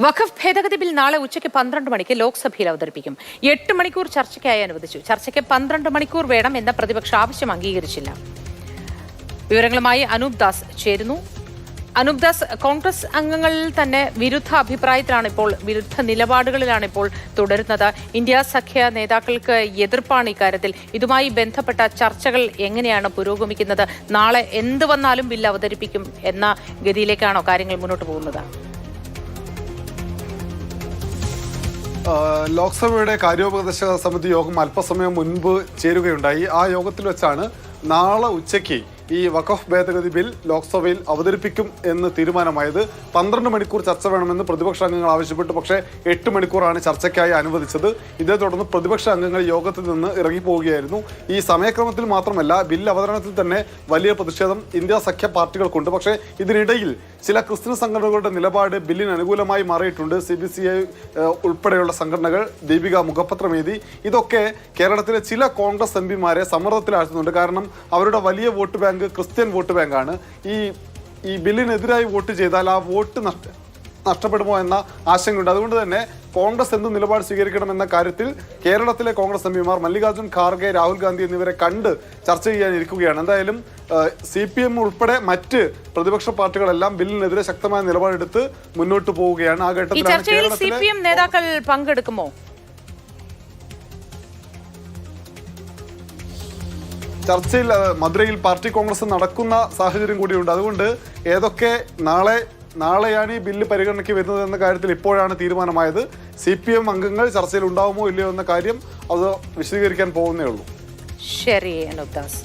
വഖഫ് ഭേദഗതി ബിൽ നാളെ ഉച്ചയ്ക്ക് 12 മണിക്ക് ലോക്സഭയിൽ അവതരിപ്പിക്കും. 8 മണിക്കൂർ ചർച്ചയ്ക്കായി അനുവദിച്ചു. ചർച്ചയ്ക്ക് 12 മണിക്കൂർ വേണം എന്ന പ്രതിപക്ഷ ആവശ്യം അംഗീകരിച്ചില്ല. വിവരങ്ങളുമായി അനൂപ് ദാസ് ചേരുന്നു. അനൂപ് ദാസ്, കോൺഗ്രസ് അംഗങ്ങളിൽ തന്നെ വിരുദ്ധ അഭിപ്രായത്തിലാണ് ഇപ്പോൾ, വിരുദ്ധ നിലപാടുകളിലാണ് ഇപ്പോൾ തുടരുന്നത്. ഇന്ത്യ സഖ്യ നേതാക്കൾക്ക് എതിർപ്പാണ് ഇക്കാര്യത്തിൽ. ഇതുമായി ബന്ധപ്പെട്ട ചർച്ചകൾ എങ്ങനെയാണ് പുരോഗമിക്കുന്നത്? നാളെ എന്ത് വന്നാലും ബില്ല് അവതരിപ്പിക്കും എന്ന ഗതിയിലേക്കാണോ കാര്യങ്ങൾ മുന്നോട്ട് പോകുന്നത്? ലോക്സഭയുടെ കാര്യോപദേശക സമിതി യോഗം അല്പസമയം മുൻപ് ചേരുകയുണ്ടായി. ആ യോഗത്തിൽ വെച്ചാണ് നാളെ ഉച്ചയ്ക്ക് ഈ വഖഫ് ഭേദഗതി ബിൽ ലോക്സഭയിൽ അവതരിപ്പിക്കും എന്ന് തീരുമാനമായത്. 12 മണിക്കൂർ ചർച്ച വേണമെന്ന് പ്രതിപക്ഷ അംഗങ്ങൾ ആവശ്യപ്പെട്ടു. പക്ഷേ 8 മണിക്കൂറാണ് ചർച്ചയ്ക്കായി അനുവദിച്ചത്. ഇതേ തുടർന്ന് പ്രതിപക്ഷ അംഗങ്ങൾ യോഗത്തിൽ നിന്ന് ഇറങ്ങിപ്പോവുകയായിരുന്നു. ഈ സമയക്രമത്തിൽ മാത്രമല്ല, ബിൽ അവതരണത്തിൽ തന്നെ വലിയ പ്രതിഷേധം ഇന്ത്യ സഖ്യ പാർട്ടികൾക്കുണ്ട്. പക്ഷേ ഇതിനിടയിൽ ചില ക്രിസ്ത്യൻ സംഘടനകളുടെ നിലപാട് ബില്ലിന് അനുകൂലമായി മാറിയിട്ടുണ്ട്. CBCI ഉൾപ്പെടെയുള്ള സംഘടനകൾ, ദീപിക മുഖപത്രം എഴുതി. ഇതൊക്കെ കേരളത്തിലെ ചില കോൺഗ്രസ് MPമാരെ സമ്മർദ്ദത്തിലാഴ്ത്തുന്നുണ്ട്. കാരണം അവരുടെ വലിയ വോട്ട് ബാങ്ക് ക്രിസ്ത്യൻ വോട്ട് ബാങ്കാണ്. ഈ ബില്ലിനെതിരായി വോട്ട് ചെയ്താൽ ആ വോട്ട് നഷ്ടപ്പെടുമോ എന്ന ആശങ്കയുണ്ട്. അതുകൊണ്ട് തന്നെ കോൺഗ്രസ് എന്ത് നിലപാട് സ്വീകരിക്കണമെന്ന കാര്യത്തിൽ കേരളത്തിലെ കോൺഗ്രസ് MPമാർ മല്ലികാർജ്ജുൻ ഖാർഗെ, രാഹുൽ ഗാന്ധി എന്നിവരെ കണ്ട് ചർച്ച ചെയ്യാനിരിക്കുകയാണ്. എന്തായാലും CPM ഉൾപ്പെടെ മറ്റ് പ്രതിപക്ഷ പാർട്ടികളെല്ലാം ബില്ലിനെതിരെ ശക്തമായ നിലപാടെടുത്ത് മുന്നോട്ട് പോവുകയാണ്. ആ ഘട്ടത്തിൽ CPM നേതാക്കൾ പങ്കെടുക്കുമോ? ചർച്ചയിൽ മധുരയിൽ പാർട്ടി കോൺഗ്രസ് നടക്കുന്ന സാഹചര്യം കൂടിയുണ്ട്. അതുകൊണ്ട് ഏതൊക്കെ നാളെയാണ് ഈ ബില്ല് പരിഗണനയ്ക്ക് വരുന്നത് എന്ന കാര്യത്തിൽ ഇപ്പോഴാണ് തീരുമാനമായത്. CPM അംഗങ്ങൾ ചർച്ചയിൽ ഉണ്ടാവുമോ ഇല്ലയോ എന്ന കാര്യം അത് വിശദീകരിക്കാൻ പോകുന്നേ ഉള്ളൂ. ശരി അനൂപ് ദാസ്.